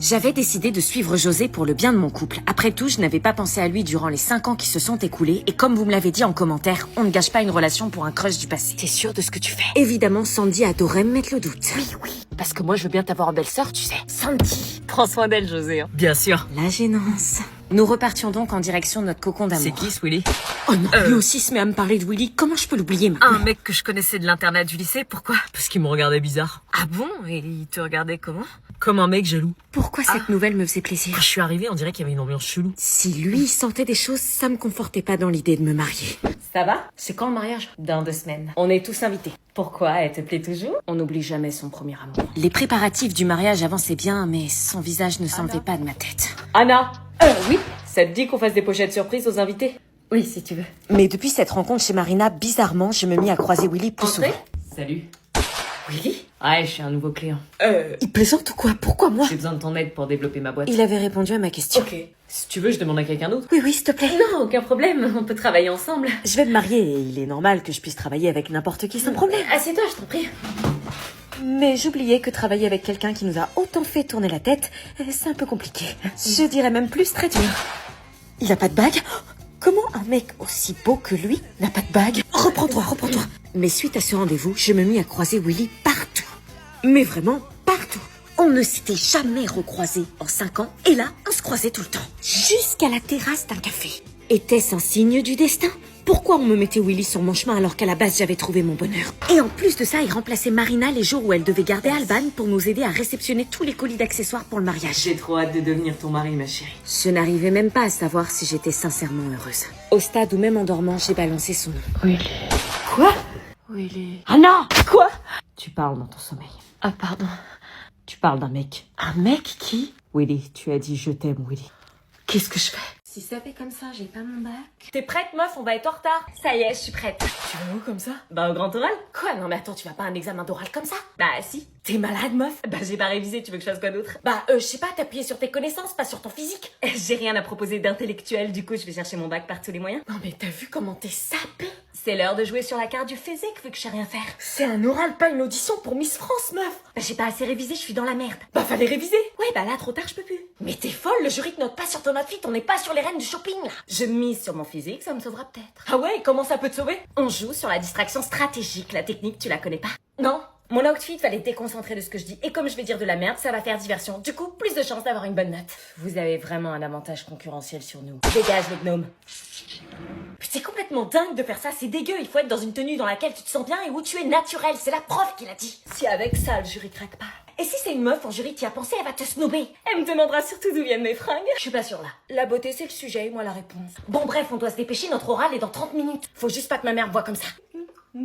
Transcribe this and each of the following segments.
J'avais décidé de suivre José pour le bien de mon couple. Après tout, je n'avais pas pensé à lui durant les 5 ans qui se sont écoulés. Et comme vous me l'avez dit en commentaire, on ne gâche pas une relation pour un crush du passé. T'es sûre de ce que tu fais? Évidemment, Sandy adorait me mettre le doute. Oui. Parce que moi, je veux bien t'avoir en belle-sœur, tu sais. Sandy. Prends soin d'elle, José. Hein. Bien sûr. La gênance. Nous repartions donc en direction de notre cocon d'amour. C'est qui, ce Willy? Oh non, lui aussi se met à me parler de Willy. Comment je peux l'oublier maintenant? Un mec que je connaissais de l'internat du lycée, pourquoi? Parce qu'il me regardait bizarre. Ah bon? Et il te regardait comment? Comme un mec jaloux. Pourquoi cette nouvelle me faisait plaisir? Quand je suis arrivée, on dirait qu'il y avait une ambiance chelou. Si lui sentait des choses, ça me confortait pas dans l'idée de me marier. Ça va? C'est quand le mariage? Dans 2 semaines. On est tous invités. Pourquoi? Elle te plaît toujours? On n'oublie jamais son premier amour. Les préparatifs du mariage avançaient bien, mais son visage ne s'enlevait pas de ma tête. Anna! Oui? Ça te dit qu'on fasse des pochettes surprises aux invités? Oui, si tu veux. Mais depuis cette rencontre chez Marina, bizarrement, je me mis à croiser Willy plus souvent. Salut. Willy? Ouais, je suis un nouveau client. Il plaisante ou quoi? Pourquoi moi? J'ai besoin de ton aide pour développer ma boîte. Il avait répondu à ma question. Ok. Si tu veux, je demande à quelqu'un d'autre. Oui, s'il te plaît. Non, aucun problème. On peut travailler ensemble. Je vais me marier et il est normal que je puisse travailler avec n'importe qui sans problème. Assieds-toi, je t'en prie. Mais j'oubliais que travailler avec quelqu'un qui nous a autant fait tourner la tête, c'est un peu compliqué. Je dirais même plus très dur. Il a pas de bague? Comment un mec aussi beau que lui n'a pas de bague? Reprends-toi. Mais suite à ce rendez-vous, je me mis à croiser Willy partout. Mais vraiment partout. On ne s'était jamais recroisés en 5 ans, et là, on se croisait tout le temps. Jusqu'à la terrasse d'un café. Était-ce un signe du destin? Pourquoi on me mettait Willy sur mon chemin alors qu'à la base j'avais trouvé mon bonheur? Et en plus de ça, il remplaçait Marina les jours où elle devait garder Alban pour nous aider à réceptionner tous les colis d'accessoires pour le mariage. J'ai trop hâte de devenir ton mari, ma chérie. Je n'arrivais même pas à savoir si j'étais sincèrement heureuse. Au stade où même en dormant, j'ai balancé son nom. Willy. Quoi? Willy. Ah non! Quoi? Tu parles dans ton sommeil. Ah pardon. Tu parles d'un mec. Un mec qui? Willy, tu as dit je t'aime, Willy. Qu'est-ce que je fais? Si ça fait comme ça, j'ai pas mon bac. T'es prête, meuf? On va être en retard. Ça y est, je suis prête. Tu vas où comme ça? Bah au grand oral. Quoi? Non mais attends, tu vas pas à un examen d'oral comme ça? Bah si. T'es malade, meuf? Bah j'ai pas révisé, tu veux que je fasse quoi d'autre? Bah, je sais pas, t'appuyer sur tes connaissances, pas sur ton physique. J'ai rien à proposer d'intellectuel, du coup je vais chercher mon bac par tous les moyens. Non mais t'as vu comment t'es sapée? C'est l'heure de jouer sur la carte du physique vu que je sais rien faire. C'est un oral, pas une audition pour Miss France, meuf. Bah j'ai pas assez révisé, je suis dans la merde. Bah fallait réviser. Ouais bah là trop tard je peux plus. Mais t'es folle, le jury te note pas sur ton outfit, on n'est pas sur les reines du shopping là. Je mise sur mon physique, ça me sauvera peut-être. Ah ouais, comment ça peut te sauver? On joue sur la distraction stratégique, la technique tu la connais pas? Non. Mon outfit va les déconcentrer de ce que je dis et comme je vais dire de la merde, ça va faire diversion. Du coup, plus de chances d'avoir une bonne note. Vous avez vraiment un avantage concurrentiel sur nous. Dégage les gnomes. C'est complètement dingue de faire ça, c'est dégueu. Il faut être dans une tenue dans laquelle tu te sens bien et où tu es naturel. C'est la prof qui l'a dit. Si avec ça, le jury craque pas. Et si c'est une meuf en jury qui a pensé, elle va te snobber. Elle me demandera surtout d'où viennent mes fringues. Je suis pas sûre là. La beauté c'est le sujet, moi la réponse. Bon bref, on doit se dépêcher, notre oral est dans 30 minutes. Faut juste pas que ma mère me voie comme ça. Je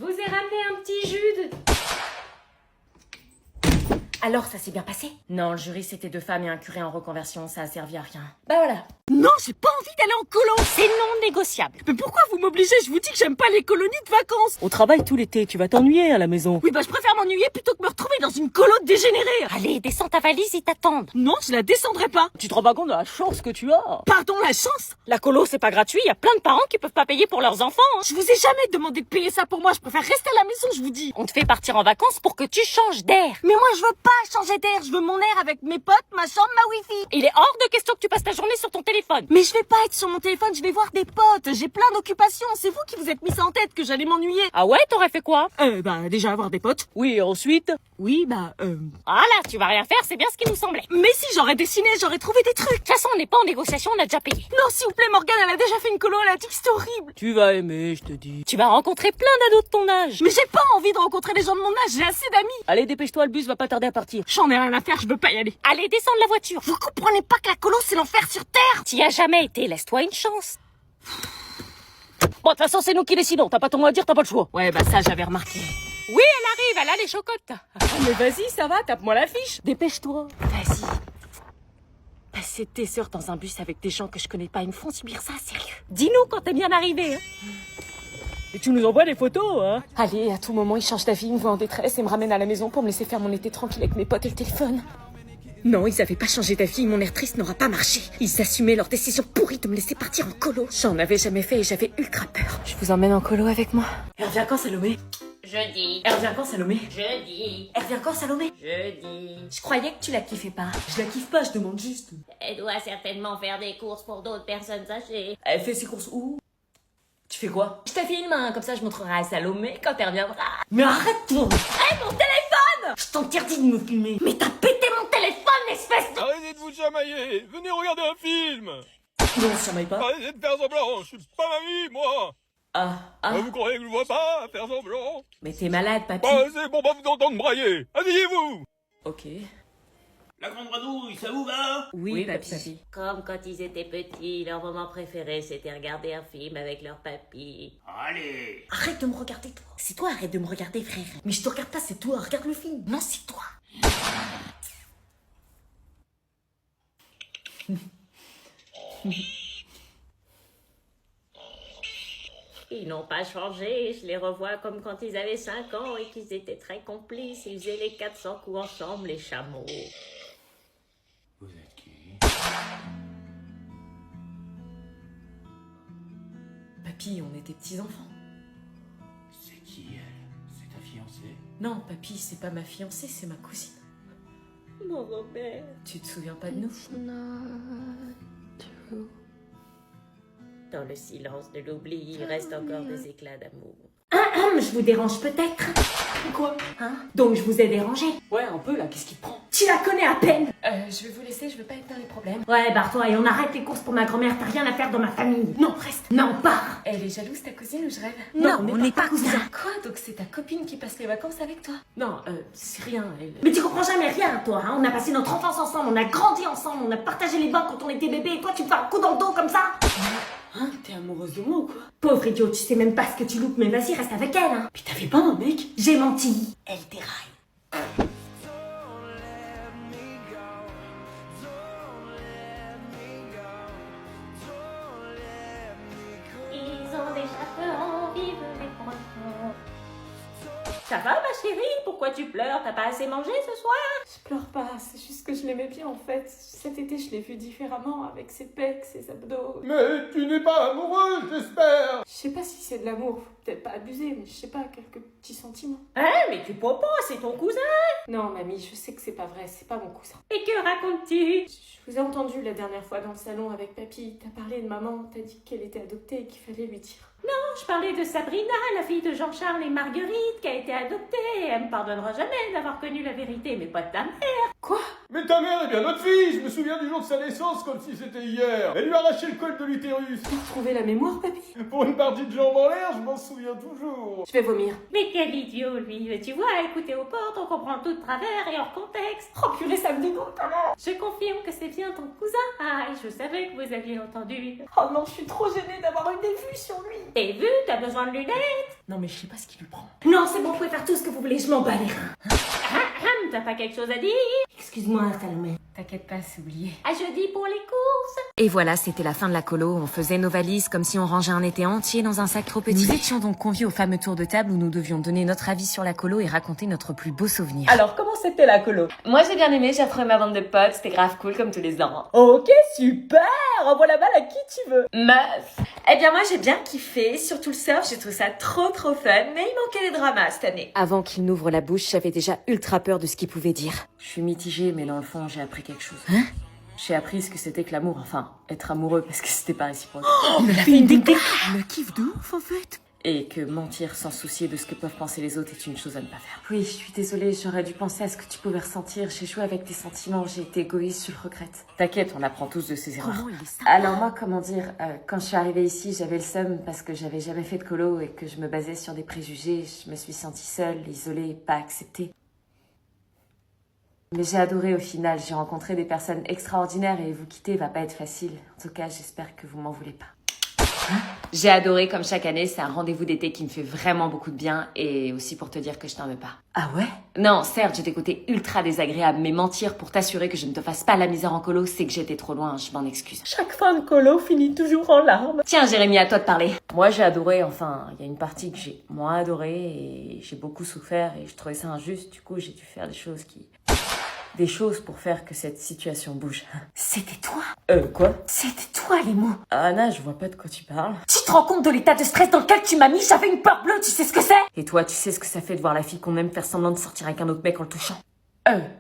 vous ai ramené un petit jus de... Alors, ça s'est bien passé? Non, le jury c'était 2 femmes et un curé en reconversion, ça a servi à rien. Bah voilà. Non, j'ai pas envie d'aller en colo. C'est non négociable. Mais pourquoi vous m'obligez? Je vous dis que j'aime pas les colonies de vacances. On travaille tout l'été, tu vas t'ennuyer à la maison. Oui, bah je préfère m'ennuyer plutôt que me retrouver dans une colo de dégénérés. Allez, descends ta valise, ils t'attendent. Non, je la descendrai pas. Tu te rends pas compte de la chance que tu as? Pardon, la chance? La colo, c'est pas gratuit, y a plein de parents qui peuvent pas payer pour leurs enfants. Hein. Je vous ai jamais demandé de payer ça pour moi, je préfère rester à la maison, je vous dis. On te fait partir en vacances pour que tu changes d'air. Mais moi, je veux pas changer d'air, je veux mon air avec mes potes, ma chambre, ma wifi. Il est hors de question que tu passes ta journée sur ton téléphone. Mais je vais pas être sur mon téléphone, je vais voir des potes, j'ai plein d'occupations, c'est vous qui vous êtes mis ça en tête que j'allais m'ennuyer. Ah ouais, t'aurais fait quoi? Bah, déjà avoir des potes. Oui, ensuite? Oui, bah, Ah là, tu vas rien faire, c'est bien ce qui nous semblait. Mais si, j'aurais dessiné, j'aurais trouvé des trucs. De toute façon, on n'est pas en négociation, on a déjà payé. Non, s'il vous plaît, Morgane, elle a déjà fait une colo, elle a dit que c'était horrible. Tu vas aimer, je te dis. Tu vas rencontrer plein d'ados de ton âge. Mais j'ai pas envie de rencontrer des gens de mon âge, j'ai assez d'amis. Allez, dépêche-toi, le bus va pas tarder à partir. J'en ai rien à faire, je veux pas y aller. Allez, descends de la voiture. Vous comprenez pas que la colo, c'est l'enfer sur Terre? T'y as jamais été, laisse-toi une chance. Bon, de toute façon, c'est nous qui décidons. T'as pas ton mot à dire, t'as pas le choix. Ouais, bah ça, j'avais remarqué. Oui, elle arrive, elle a les chocottes. Mais vas-y, ça va, tape-moi la fiche. Dépêche-toi. Vas-y. Passer tes sœurs dans un bus avec des gens que je connais pas, ils me font subir ça, sérieux. Dis-nous quand t'es bien arrivé, hein. Et tu nous envoies des photos, hein. Allez, à tout moment, il change d'avis, il me voit en détresse et me ramène à la maison pour me laisser faire mon été tranquille avec mes potes et le téléphone. Non, ils avaient pas changé d'avis, mon air triste n'aura pas marché. Ils assumaient leur décision pourrie de me laisser partir en colo. J'en avais jamais fait et j'avais ultra peur. Je vous emmène en colo avec moi. Elle revient quand, Salomé? Jeudi. Elle revient quand, Salomé? Jeudi. Elle revient quand, Salomé? Jeudi. Je croyais que tu la kiffais pas. Je la kiffe pas, je demande juste. Elle doit certainement faire des courses pour d'autres personnes âgées. Elle fait ses courses où? Tu fais quoi? Je te filme, hein, comme ça je montrerai à Salomé quand elle reviendra. Mais arrête-toi! Hé, mon téléphone! Je t'interdis de me filmer! Mais t'as pété mon téléphone, espèce de... Arrêtez de vous chamailler. Venez regarder un film. Non, on se chamaille pas. Arrêtez de faire semblant. Je suis pas mamie, moi. Vous croyez que je vois pas faire semblant? Mais t'es malade, papy. C'est pour pas vous entendre brailler. Asseyez-vous. Ok. La grande radouille, ça vous va? Oui, papy. Comme quand ils étaient petits, leur moment préféré c'était regarder un film avec leur papy. Allez. Arrête de me regarder, toi. C'est toi, arrête de me regarder, frère. Mais je te regarde pas, c'est toi. Regarde le film. Non, c'est toi. Ils n'ont pas changé, je les revois comme quand ils avaient 5 ans et qu'ils étaient très complices. Ils faisaient les 400 coups ensemble, les chameaux. Vous êtes qui? Papy, on était petits-enfants. C'est qui elle? C'est ta fiancée? Non, papy, c'est pas ma fiancée, c'est ma cousine. Mon Robert. Tu te souviens pas de nous? Dans le silence de l'oubli, il reste encore des éclats d'amour. Je vous dérange peut-être? Quoi? Hein? Donc je vous ai dérangé. Ouais, un peu là, qu'est-ce qui te prend? Tu la connais à peine. Je vais vous laisser, je veux pas être dans les problèmes. Ouais, barre-toi et on arrête les courses pour ma grand-mère. T'as rien à faire dans ma famille. Non, reste. Non, pars. Elle est jalouse, ta cousine, ou je rêve? Non, on n'est pas cousins. Quoi? Donc c'est ta copine qui passe les vacances avec toi? Non, c'est rien, elle... Mais tu comprends jamais rien, toi. Hein? On a passé notre enfance ensemble, on a grandi ensemble, on a partagé les bains quand on était bébé. Et toi, tu me fais un coup dans le dos comme ça? Hein? T'es amoureuse de moi ou quoi? Pauvre idiot, tu sais même pas ce que tu loupes, mais vas-y, reste avec elle. Hein? Mais t'avais pas un mec? J'ai menti. Elle déraille. Ils ont déjà peur, vive les poissons. Ça va, ma chérie? Pourquoi tu pleures? T'as pas assez mangé ce soir? Je pleure pas, c'est juste que je l'aimais bien en fait. Cet été, je l'ai vu différemment avec ses pecs, ses abdos. Mais tu n'es pas amoureuse, j'espère. Je sais pas si c'est de l'amour, faut peut-être pas abuser, mais je sais pas, quelques petits sentiments. Hein? Mais tu peux pas, c'est ton cousin. Non, mamie, je sais que c'est pas vrai, c'est pas mon cousin. Et que racontes-tu? Je vous ai entendu la dernière fois dans le salon avec papy. T'as parlé de maman, t'as dit qu'elle était adoptée et qu'il fallait lui dire. Je parlais de Sabrina, la fille de Jean-Charles et Marguerite, qui a été adoptée. Elle me pardonnera jamais d'avoir connu la vérité, mais pas de ta mère. Quoi? Mais ta mère est bien notre fille. Je me souviens du jour de sa naissance comme si c'était hier. Elle lui a arraché le col de l'utérus. Vous retrouvez la mémoire, papy? Pour une partie de jambes en l'air, je m'en souviens toujours. Je vais vomir. Mais quel idiot, lui. Mais tu vois, écouter aux portes, on comprend tout de travers et hors contexte. Oh purée, ça me dégoûte alors. Je confirme que c'est bien ton cousin. Ah, et je savais que vous aviez entendu. Oh non, je suis trop gênée d'avoir eu des vues sur lui. Et vu, t'as besoin de lunettes? Non mais je sais pas ce qui lui prend. Non, c'est bon, vous pouvez faire tout ce que vous voulez, je m'en bats les reins. T'as pas quelque chose à dire? Excuse-moi, Salomé. T'inquiète pas, c'est oublié. À jeudi pour les courses. Et voilà, c'était la fin de la colo. On faisait nos valises comme si on rangeait un été entier dans un sac trop petit. Nous étions donc conviés au fameux tour de table où nous devions donner notre avis sur la colo et raconter notre plus beau souvenir. Alors, comment c'était la colo? Moi j'ai bien aimé, j'ai retrouvé ma bande de potes, c'était grave cool comme tous les ans. Ok, super! Envoie la balle à qui tu veux. Meuf. Eh bien, moi, j'ai bien kiffé. Surtout le surf, j'ai trouvé ça trop fun. Mais il manquait les dramas cette année. Avant qu'il n'ouvre la bouche, j'avais déjà ultra peur de ce qu'il pouvait dire. Je suis mitigée, mais dans le fond, j'ai appris quelque chose. Hein? J'ai appris ce que c'était que l'amour, enfin, être amoureux, parce que c'était pas réciproque. Il me l'a fait une déclaration. Le kiff de ouf, en fait. Et que mentir sans se soucier de ce que peuvent penser les autres est une chose à ne pas faire. Oui, je suis désolée, j'aurais dû penser à ce que tu pouvais ressentir. J'ai joué avec tes sentiments, j'ai été égoïste, je le regrette. T'inquiète, on apprend tous de ses erreurs. Comment il est sympa. Alors moi, comment dire, quand je suis arrivée ici, j'avais le seum parce que j'avais jamais fait de colo et que je me basais sur des préjugés. Je me suis sentie seule, isolée, pas acceptée. Mais j'ai adoré au final, j'ai rencontré des personnes extraordinaires et vous quitter va pas être facile. En tout cas, j'espère que vous m'en voulez pas. J'ai adoré, comme chaque année, c'est un rendez-vous d'été qui me fait vraiment beaucoup de bien et aussi pour te dire que je t'en veux pas. Ah ouais? Non, certes, j'ai des côtés ultra désagréables, mais mentir pour t'assurer que je ne te fasse pas la misère en colo, c'est que j'étais trop loin, je m'en excuse. Chaque fin de colo finit toujours en larmes. Tiens, Jérémy, à toi de parler. Moi, j'ai adoré, enfin, il y a une partie que j'ai moins adorée et j'ai beaucoup souffert et je trouvais ça injuste, du coup, j'ai dû faire des choses qui des choses pour faire que cette situation bouge. C'était toi? Quoi? C'était toi, les mots. Anna, je vois pas de quoi tu parles. Tu te rends compte de l'état de stress dans lequel tu m'as mis? J'avais une peur bleue, tu sais ce que c'est? Et toi, tu sais ce que ça fait de voir la fille qu'on aime faire semblant de sortir avec un autre mec en le touchant?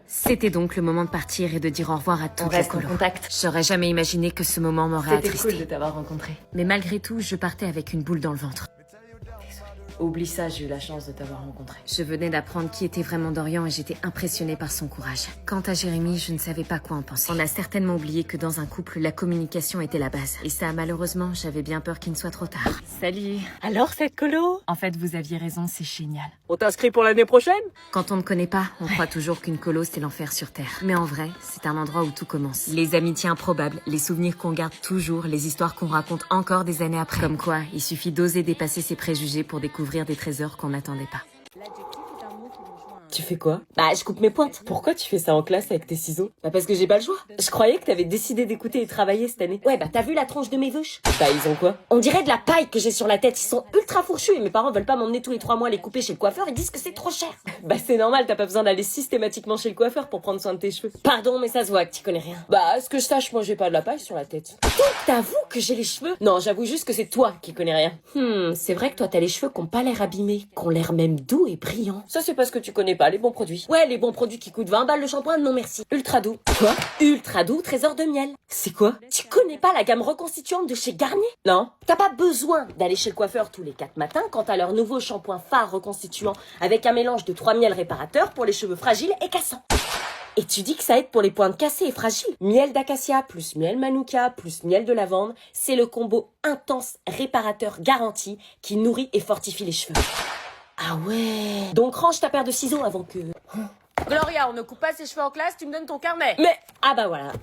C'était donc le moment de partir et de dire au revoir à On toute la reste en colo. contact. J'aurais jamais imaginé que ce moment m'aurait C'était attristée. cool de t'avoir rencontré. Mais malgré tout, je partais avec une boule dans le ventre. Oublie ça, j'ai eu la chance de t'avoir rencontré. Je venais d'apprendre qui était vraiment Dorian et j'étais impressionnée par son courage. Quant à Jérémy, je ne savais pas quoi en penser. On a certainement oublié que dans un couple, la communication était la base. Et ça, malheureusement, j'avais bien peur qu'il ne soit trop tard. Salut. Alors, cette colo? En fait, vous aviez raison, c'est génial. On t'inscrit pour l'année prochaine? Quand on ne connaît pas, on croit toujours qu'une colo, c'est l'enfer sur Terre. Mais en vrai, c'est un endroit où tout commence. Les amitiés improbables, les souvenirs qu'on garde toujours, les histoires qu'on raconte encore des années après. Comme quoi, il suffit d'oser dépasser ses préjugés pour découvrir des trésors qu'on n'attendait pas. Tu fais quoi? Bah, je coupe mes pointes. Pourquoi tu fais ça en classe avec tes ciseaux? Bah, parce que j'ai pas le choix. Je croyais que t'avais décidé d'écouter et travailler cette année. Ouais, bah, t'as vu la tronche de mes veuches? Bah, ils ont quoi? On dirait de la paille que j'ai sur la tête. Ils sont ultra fourchus et mes parents veulent pas m'emmener tous les 3 mois les couper chez le coiffeur. Ils disent que c'est trop cher. Bah, c'est normal, t'as pas besoin d'aller systématiquement chez le coiffeur pour prendre soin de tes cheveux. Pardon, mais ça se voit que tu connais rien. Bah, à ce que je sache, moi, j'ai pas de la paille sur la tête. Donc, t'avoues que j'ai les cheveux? Non, j'avoue juste que c'est toi qui connais rien. C'est vrai que toi, t'as les cheveux qui ont pas l'air abîmés, qui ont l'air même doux et brillants. Ça, c'est parce que tu connais pas les bons produits. Ouais, les bons produits qui coûtent 20 balles le shampoing, non merci. Ultra doux. Quoi? Ultra doux, trésor de miel. C'est quoi? Tu connais pas la gamme reconstituante de chez Garnier? Non. T'as pas besoin d'aller chez le coiffeur tous les 4 matins quant à leur nouveau shampoing phare reconstituant avec un mélange de 3 miels réparateurs pour les cheveux fragiles et cassants. Et tu dis que ça aide pour les pointes cassées et fragiles. Miel d'acacia plus miel manuka plus miel de lavande, c'est le combo intense réparateur garanti qui nourrit et fortifie les cheveux. Ah ouais. Donc range ta paire de ciseaux avant que... Gloria, on ne coupe pas ses cheveux en classe, tu me donnes ton carnet. Mais, ah bah voilà.